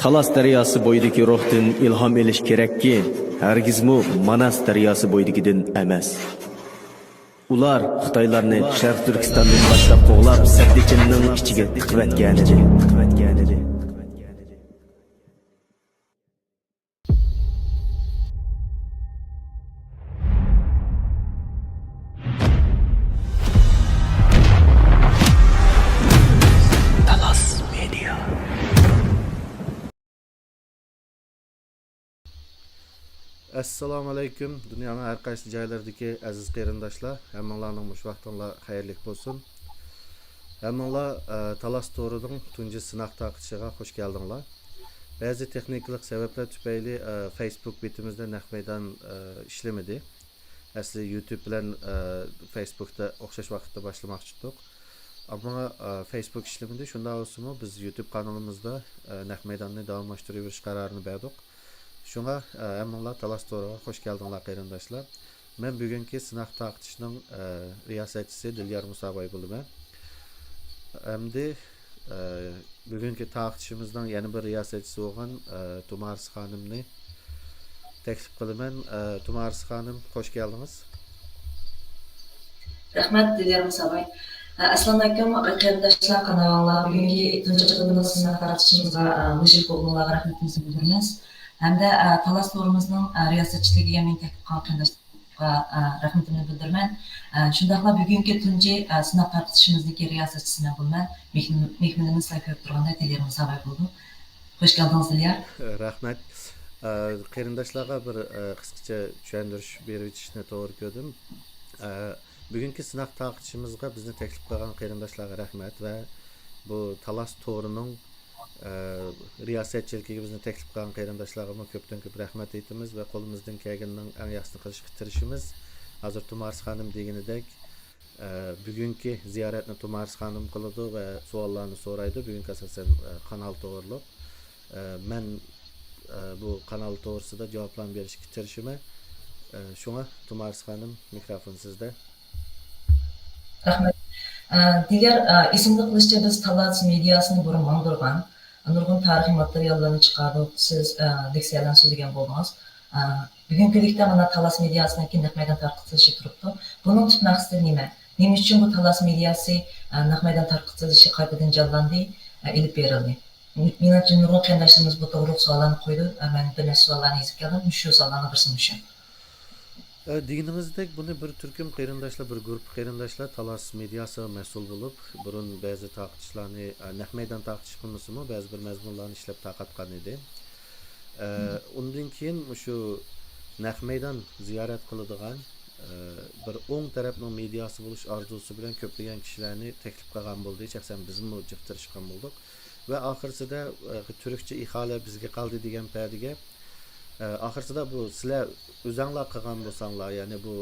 Talas daryosi bo'yidagi ruhdan ilhom elish kerakki, hargizmi Manas daryosi bo'yidagidan emas. Ular Xitoylarni Sharq Turkistondan boshlab qo'g'lab, Saddikinning ichiga tiqvatgan edi. Talas Media. Assalomu alaykum. Dunyoning har qaysi joylaridagi aziz qarindoshlar, hammanglarning mush vaqtinglar xayrli bo'lsin. Hammanglar Talas To'rining tunji sinoq taqishiga xush keldinglar. Ba'zi texnik sabablar tufayli Facebook betimizda naq maydon ishlamadi. Asli YouTube bilan Facebookda o'xshash vaqtda boshlamoqchi edik. Ammo Facebook ishlamadi. Shunda olsa biz YouTube kanalimizda naq maydonni davomlashtirish qarorini berdik. Şuna hammalar Talas To'riga xush keldinglar qarindoshlar. Men bugungi sinoq taqishning riyosatchisi Dilyar Musaboy bo'laman. Endi bugungi taqishimizning yana bir riyosatchisi bo'lgan Tumaris xonimni taklif qilaman. Tumaris xonim, xush keldingiz. Rahmat Dilyar Musaboy. Assalomu alaykum qarindoshlar, kanallar. Bugungi tunji chiqimimiz sinoq taqishimizga mushuk bo'lganlarga rahmatimizni bildiramiz. Hamda Talas To'rimizning riyosatchiligiga men taklif qilgan qarindoshlarga rahmatimni bildiraman. Shundaqla bugungi tunji sinoq tarqatishimizdagi riyosatchisi men bo'laman. Mehmonimiz ko'p turganda Dilyar Musaboy bo'ldi. Xush keldingiz Dilyar. Rahmat. Qarindoshlarga bir qisqacha tushuntirish berib o'tishni to'g'ri ko'rdim. Bugungi sinoq taqishimizga bizni taklif qilgan qarindoshlarga rahmat va bu Talas To'rining riyosatchiligiga bizni taklif qilgan qarindoshlarga ko'pdan ko'p rahmat aytamiz va qo'limizdan kelganining eng yaxshisini qilishga tirishimiz. Hozir Tumaris xonim deganidek bugungi ziyoratni Tumaris xonim qiladi va savollarni so'raydi. Bugun asosan kanal to'g'riliq. Men bu kanal to'g'risida javoblarni berishga tirishiman. Shunga Tumaris xonim, mikrofon sizda. Rahmat. Dilyar, esimda qilishcha biz Talas mediasini burun mandırgan. Nurg'un tarixiy materiallarni chiqarib, siz leksiyalarni so'zlagan bo'ldingiz. Bugungilikda mana Talas mediasining naq maydon tarqatilishi turibdi. Buning tub maqsadi nima? Nima uchun bu Talas mediasi naq maydon tarqatilishi qaytadan jonlandi, ilib berildi? Menimcha nurg'un qarindoshlarimiz bu to'g'ri savollarni qo'ydi. Men bir nechta savollarni yozib keldim. Shu savollarni birsini shu. Deganimizdek buni bir turkum qarindoshlar, bir guruh qarindoshlar Talas mediasi mas'ul bo'lib, burun ba'zi taqishlarni naq maydon taqish qilmasimi, ba'zi bir mazmunlarni ishlab taqatgan edi. Undan keyin shu naq maydon ziyorat qiladigan bir o'ng tarafning mediasi bo'lish orzusi bilan ko'plagan kishilarni taklif qilgan bo'ldi. Shaxsan bizmi jiqtirishgan bo'ldik va oxirsida turkcha ihole bizga qoldi degan paydiga oxirsida bu sizlar o'zinglar qilgan bo'lsanglar, ya'ni bu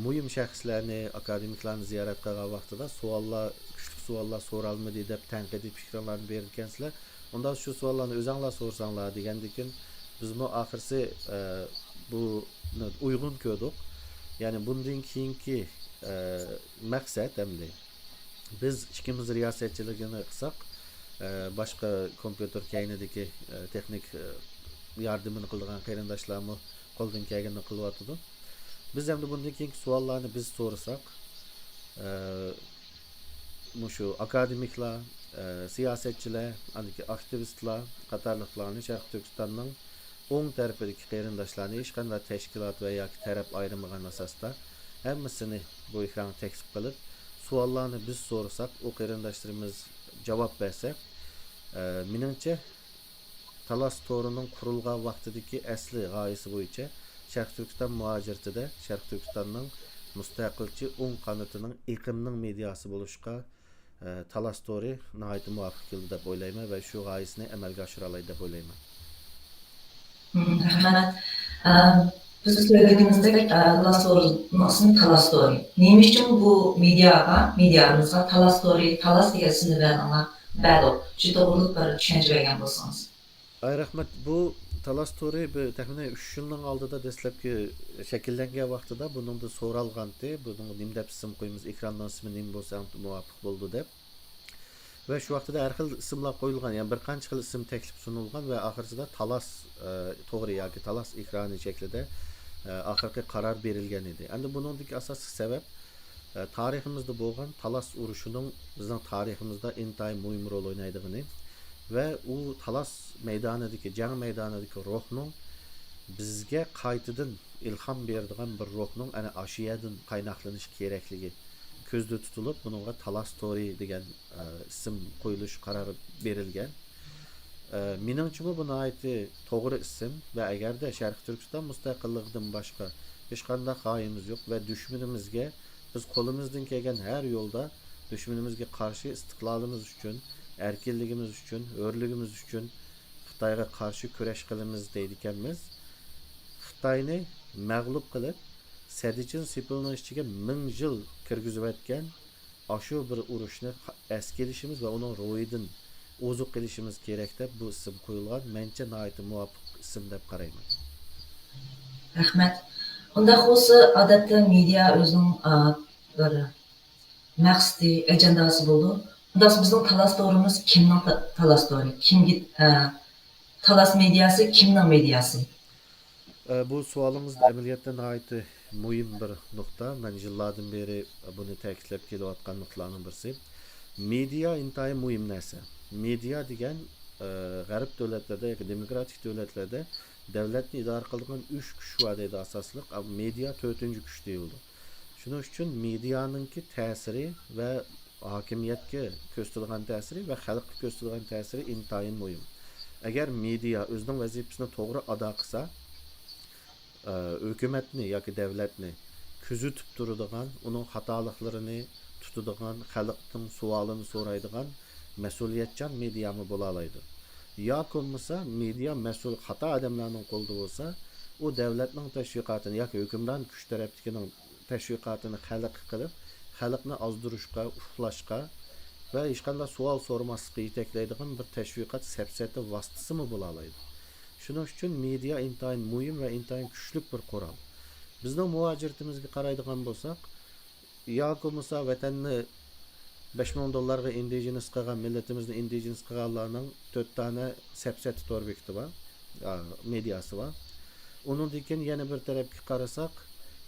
muhim shaxslarni, akademiklarni ziyorat qilgan vaqtida savollar, kuchli savollar so'ralmadi deb tanqidiy fikrlarni bergansizlar. Unda shu savollarni o'zinglar so'rsanglar degandan bizmi oxirsi bu uyg'un ko'rdik. Ya'ni bundan keyingi maqsad hamda biz ikkimiz riyosatchiligini qilsak, boshqa kompyuter kaynidagi texnik yordamini qilgan qarindoshlarmi qo'ldan kelganini qilyotdi. Biz ham bundan keyingi savollarni biz so'rasak, shu akademiklar, siyosatchilar, aktivistlar qatorliqlarni Sharq Turkistonning o'ng tarafidagi qarindoshlarni hech qanday tashkilot va yoki taraf ayirmagan asosda hammasini bu ekranga taklif qilib, savollarni biz so'rasak, u qarindoshlarimiz javob bersa, menimcha Talas To'rining qurilgan vaqtidagi asli g'oyasi bo'yicha Sharq Turkiston muhojiratida Sharq Turkistonning mustaqilchi o'ng qanotining iqimning mediasi bo'lishga Talas To'ri nihoyat muvofiq keldi deb o'ylayman va shu g'oyasini amalga oshira oladi deb o'ylayman. Rahmat. Biz söylediğimizde Talas To'rining ismi Talas To'ri. Nima uchun bu mediamizga Talas To'ri, Talas degan ismni berganlar ba'di. Shu to'g'riliq bir tushuncha bergan bo'lsangiz. Ay rahmat, bu Talas To'ri taxminan 3 yilning oldida dastlabki shakllangan vaqtida buningda so'ralgandi, buning nima deb ism qo'yamiz, ekrandan ismi nima bo'lsa muvofiq bo'ldi deb. Ve şu vaqtida har xil ismlar qo'yilgan, ya'ni bir qancha xil ism taklif sunilgan ve oxirsida talas to'g'ri yoki talas ekrani shaklida oxirgi qaror berilgan edi. Endi buningdagi asosiy sabab tariximizda bo'lgan talas urushining bizning tariximizda intayin muhim rol o'ynaydigini ve u talas maydonidagi jang maydonidagi ruhning bizga qaytadan ilhom beradigan bir ruhning ana ashiyadan qaynaqlanishi kerakligi ko'zda tutilib buningga talas story degan ism qo'yilish qarori berilgan. Meningcha bu nihoyatda to'g'ri ism ve agarda Sharq Turkiston mustaqilligidan boshqa hech qanday g'oyamiz yo'q ve dushmanimizga biz qo'limizdan kelgan har yo'lda dushmanimizga qarshi istiqlolimiz uchun, erkinligimiz uchun, hurligimiz uchun Xitoyga qarshi kurash qilamiz deydi ekanmiz. Xitoyni mag'lub qilib, Sadichin Sipilning ichiga 1000 yil kirgizib o'tgan ashu bir urushni es kelishimiz ve onun ro'yidan ozuq qilishimiz kerak deb bu ism qo'yilgan. Mencha nihoyat muvofiq ism deb qarayman. Rahmat. Undaq bo'lsa, odatda media o'zining bir maqsadi, ajandasi bo'ldi. Unda bizning talas to'g'rimiz kimning talas to'g'ri? Kimga talas mediasi, kimning mediasi? Bu sualımız ameliyatda nihoyat muhim bir nokta. Ben yıllardan beri bunu ta'kidlab kelayotgan nuqtalarning birisi. Media intayin muhim narsa. Media degan g'arb davlatlarda yoki demokratik davlatlarda davlatni idora qiladigan 3 kuch bor deydi asosliq. Media 4-kuch deyildi. Shuning uchun medianinki ta'siri va hokimiyatga ko'rsatilgan ta'siri va xalqqa ko'rsatilgan ta'siri intayin muhim. Agar media o'zining vazifasini to'g'ri ado qilsa, hükümetni yoki davlatni kuzatib turadigan, uning xatoliklarini tutadigan, xalqning savolini so'raydigan mas'uliyatchan mediami bo'la oladi. Yoki bo'lmasa media mas'ul xato odamlarning qo'lida bo'lsa, u davlatning tashviqotini yoki hukmron kuch tarafdagining tashviqotini xalq qilib, xalqni ozdirishga, uflashga va hech qanday savol so'ramaslikka yetaklaydigan bir tashviqot safsati vositasimi bo'la oladi. Shuning uchun media intayin muhim ve intayin kuchli bir qural. Bizning muhojiratimizga qaraydigan bo'lsak, yoki bo'lmasa vatanni 5000 dollarga indigenous qilgan, millatimizni indigenous qilganlarning 4 tane safsati tor bekiti bor, mediasi bor. Uningdan keyin yana bir tarafga qarasak,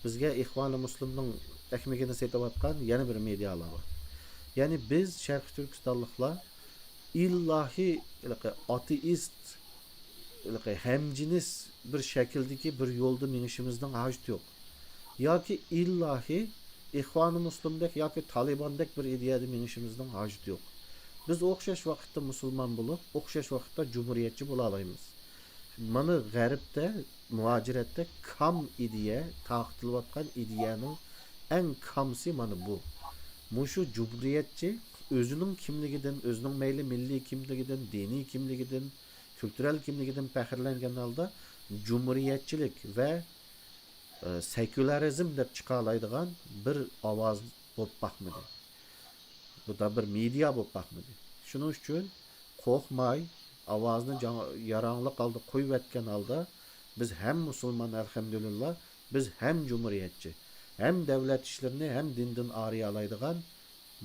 bizga Ihvoni Muslimning ekmegini setayotgan yana bir medialar bor. Ya'ni biz Sharq Turkistonliklar illahi ateist hemciniz bir şekildeki bir yolda minişimizden hacet yok. Ya ki illahi İhvan-ı Müslümdek ya ki Taliban'dek bir ideyada minişimizden hacet yok. Biz okşaş vakitte Müslüman bulup, okşaş vakitte Cumhuriyetçi bulalayımız. Mana g'arbda, muhacirette kam ideye, taqtilayotgan ideyaning en kamsi mana bu. Mushu Cumhuriyetçi özünün kimligidan, özünün meyli milliy kimligidan, diniy kimligidan, kültürel kimligidan faxrlangan holda cumhuriyetçilik ve sekülerizm deb chiqalaydigan bir ovoz bo'lib baxmidi. Bu da bir media bo'lib baxmidi. Shuning uchun qo'rqmay ovozni yarangliq holda qo'yib etgan holda biz hem musulmon alhamdulillah, biz hem cumhuriyetçi, hem devlet işlerini hem dinden ariyalaydigan,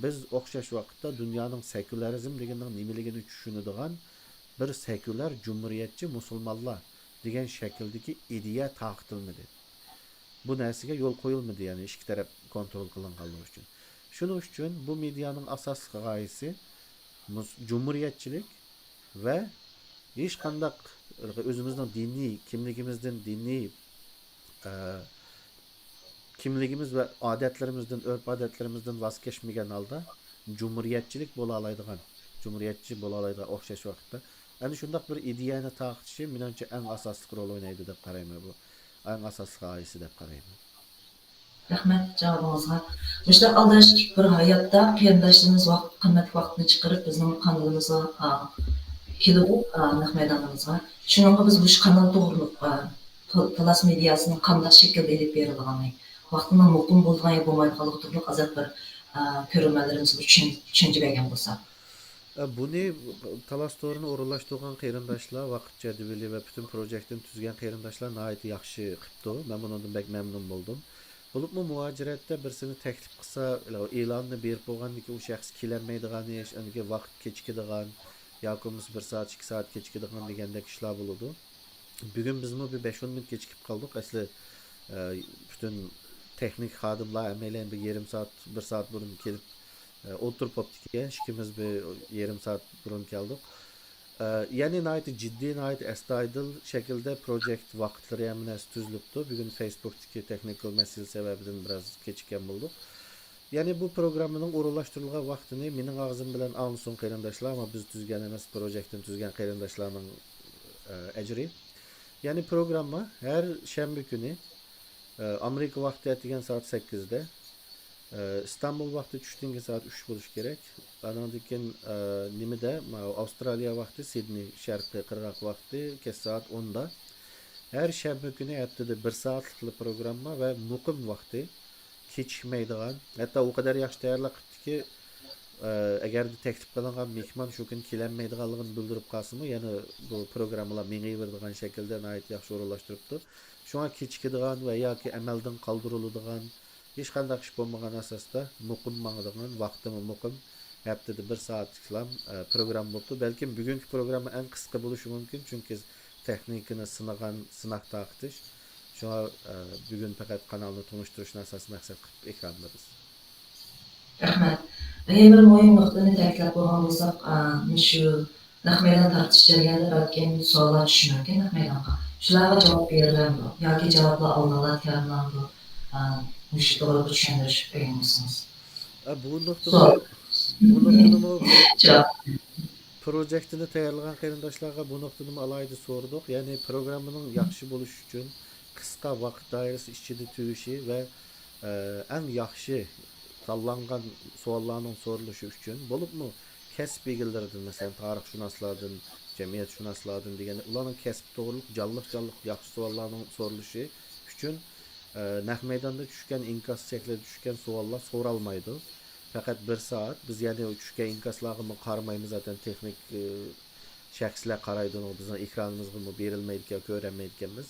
biz o'xshash vaqtda dunyoning sekülerizm deganning nimaligini tushunadigan bir seküler cumhuriyetçi musulmonlar degan shakldagi ideya taqtilmidi. Bu narsaga yo'l qo'yilmadi, ya'ni ikki taraf kontrol qilinganligi uchun. Shuning uchun bu medianing asosiy g'oyasi cumhuriyetçilik ve hech qanday o'zimizning diniy kimligimizdan, diniy kimligimiz ve adetlerimizden, örf adetlerimizden voz kechmagan holda cumhuriyetçilik bo'la oladigan, cumhuriyetçi bo'la oladigan o'xshash vaqtda ana shunday bir ideyani taqtishi menimcha eng asosli rol o'ynaydi deb qarayman. Bu eng asosli g'oyasi deb qarayman. Rahmat javobingizga. Müşta aldash bir hayotda qarindoshlarimiz qimmat vaqtni chiqarib bizning kanalimizga kelib naq maydonimizga. Shuningga biz bu kanal to'g'riliq Talas mediasının qanday shaklda elib berilganini, vaqtining muqim bo'lgan ya bo'lmaydiganligi turli azat bir ko'rmalarimiz uchun tushuntirgan bo'lsa. Bunu Talas to'g'rini o'rinlashtirgan qarindoshlar, vaqt jadvali va butun projektni tuzgan qarindoshlar nihoyat yaxshi qilibdi. Men bundan bek mamnun bo'ldim. Bulupmu muhaciratda birisini teklif qilsa, e'lonni berib bo'lgandan keyin u shaxs kelolmaydigan ish, unga vaqt kechikadigan yoki bo'lmasa 1 soat, 2 soat kechikadigan degandek ishlar bo'ladi. Bugun bizmi bir 5-10 minut kechikib qoldik. Asli bütün texnik xodimlar hammalar bir yarim soat, 1 soat burun kelib o'tirib qoldik ekan. Ikkimiz bir yarim soat burun keldik. Yani nayt ciddi nayt astoydil şekilde project vaqtlari ham tuzilibdi. Bugun Facebook'daki technical mesele sebebinden biraz kechikkan bo'ldik. Yani bu programının o'rinlashtirilgan vaqtini mening og'zim bilan anson qarindoshlar, ama biz tuzgan emas, projektni tuzgan qarindoshlarning ajri. Yani programma her shanba kuni Amerika vaqti atigan soat 8'de, İstanbul vaqti tushdan soat 3 bo'lishi kerak. Andan keyin nimada Avstraliya vaqti Sydney sharqiy qirg'oq vaqti kech soat 10'da. Her shanba kuni haftada 1 soatlik programma ve muqim vaqti kechikmaydigan. Hatta o kadar yaxshi tayyorlab qilibdiki, agar taklif qilingan mehmon shu kun kelolmaydiganligini bildirib qolsa-mu, yana bu programmalar mengayveradigan shaklda nihoyat yaxshi o'rinlashtiribdi. Shunga kechikadigan va yoki amaldan qoldiriladigan hech qanday ish bo'lmagan asosda muqim mangadigan vaqtimi muqim haftada 1 soatlik program bo'ldi. Balkim bugungi programma eng qisqa bo'lishi mumkin, chunki texnikani sinagan sinaq taqtish. Şuna bugün faqat kanalni tanıştırışına asas maqsad qilib ekranlarız. Rahmat. Yana bir muhim nuqtani ta'kidlab bo'lgan bo'lsak, shu naqmadan tartish jarayonida balkim savollar tushishi mumkin naqmadanqa. Shularga javob beriladi yoki javoblar oldindan tayyorlanadi. Shu to'g'ri tushundirish bermoqsiniz. Bu noktada Javob. projektini tayyorlagan qarindoshlarga bu noktada alayda so'rdik. Ya'ni programmaning yaxshi bo'lishi uchun qisqa vaqt doirasi ichida tugishi va eng yaxshi tanlangan savollarning so'ralishi uchun bo'libmi kasb egillaridan, masalan tarixshunoslardan, jamiyatshunoslardan degan ularning kasb to'g'riliq jonliq yaxshi savollarning so'ralishi uchun naq maydonda tushgan inkas shaklida tushgan savollar so'ralmaydi. Faqat 1 soat biz yani tushgan inkaslarga qaramaymiz, zaten texnik shaxslar qaraydi, bizning ekranimizga berilmaydi yoki ko'rinmaydi ekanmiz.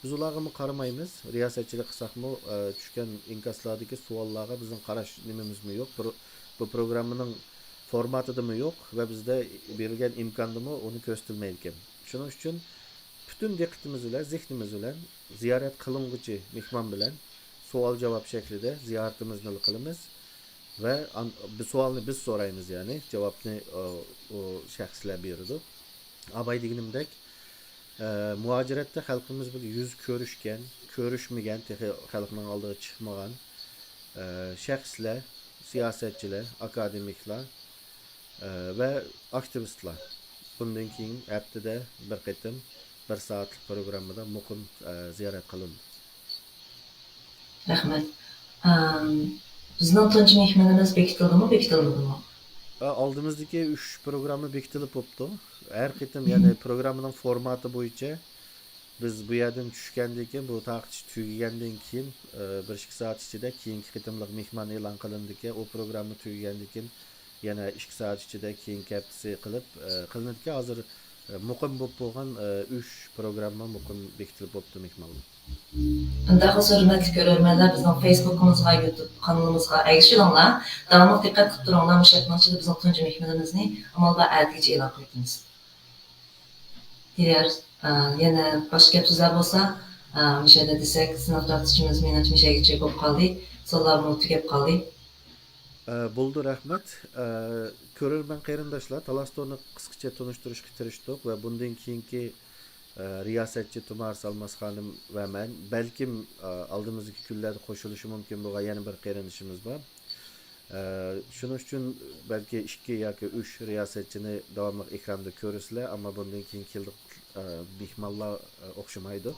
Biz ularga qaramaymiz. Riyosatchilik qilsakmi tushgan inkaslardagi savollarga bizning qarash nimamizmi yo'q. Bu programmaning formatidami yo'q va bizda berilgan imkondami uni ko'rsatilmaydi ekan. Shuning uchun bütün diqqatimiz bilan, zihnimiz bilan ziyorat qilinguchi mehmon bilan savol javob shaklida ziyoratimizni qilamiz ve bu savolni biz so'raymiz, yani javobni o shaxslar beradi. Abay deganimdek muhaciratda xalqimiz bir yüz ko'rishmagan, xalqning oldiga chiqmagan shaxslar, siyosatchilar, akademiklar ve aktivistlar bundan keyin haftada bir qatim 1 soatlik programmada muqim ziyorat qilindi. Rahmat. Bizning tunji mehmonimiz bekitilmadimi? Aldığımızdaki 3 programı bekitilib bo'libdi. Her qatim yani programının formatı bo'yicha biz bu yerdan tushgandan keyin, bu taqtish tugagandan keyin 1-2 soat ichida keyingi qatimliq mehmon e'lon qilindiki, o programni tugagandan keyin yana 2 soat ichida keyingi haftasi qilib qilinadiki, hozir muqim bo'lib bo'lgan 3 programma muqim bekitilib bo'libdi mehmonlar. Unda hurmatli ko'ruvchilar, bizning Facebook'imizga, YouTube kanalimizga ergishinglar. Davomli diqqat qilib turinglar. Mushakmanchida bizning tunji mehmonimizni amalda atgacha e'lon qilamiz. Diğer yana boshqa gap so'zlar bo'lsa, o'shada desak, sinov tartishimiz menimcha mishagicha bo'lib qoldi. So'zlarni tugab qoldi. Bo'ldi, rahmat. Ko'rarman qarindoshlar, Talastorni qisqacha tanishtirishga tirishdik va bundan keyingi riyosatchi Tumar Salmas xonim va men balkim oldimizdagi kunlarda qo'shilishi mumkin bo'lgan yana bir qarindoshimiz bor. Shuning uchun balki 2 yoki 3 riyosatchini davomli ekranda ko'rasizlar, ammo bundan keyin keldik mehmonlar o'xshamaydi.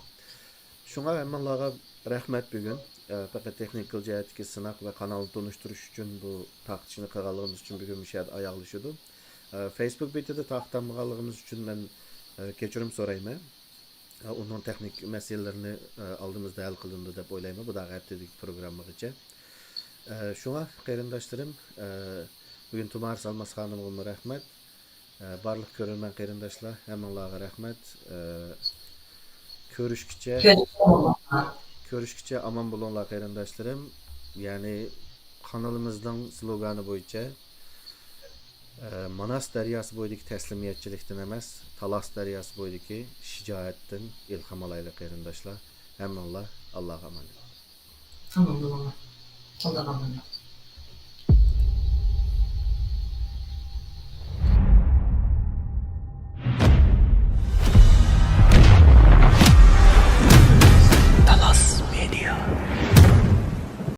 Shunga hammalarga rahmat bugun. Faqat texnikal jihatdagi sinaq va kanalni tanishtirish uchun bu taqtishni qilganligimiz uchun bugun mishad oyoqlashdi. Facebook betida taqtamganligimiz uchun men kechirim so'rayman. Onun texnik meselelerini aldığımızda hal qilindi deb o'ylayman. Bu da haftalik programmagacha. Shunga qarindoshlarım, bugun Tumar Salmas xonimga rahmat. Barliq ko'rarman qarindoshlar, hammalarga rahmat. Ko'rishguncha Görüşkiçe aman bulunlar qarindaşlarım. Yani kanalımızdan sloganı boyunca Manas daryosi bo'yidagi taslimiyatchilikdan emas, Talas daryosi bo'yidagi shijoatdan ilhom olaylik qarindoshlar. Hammanglar Allohga emanet. Tamam, tamam. Allah'a emanet.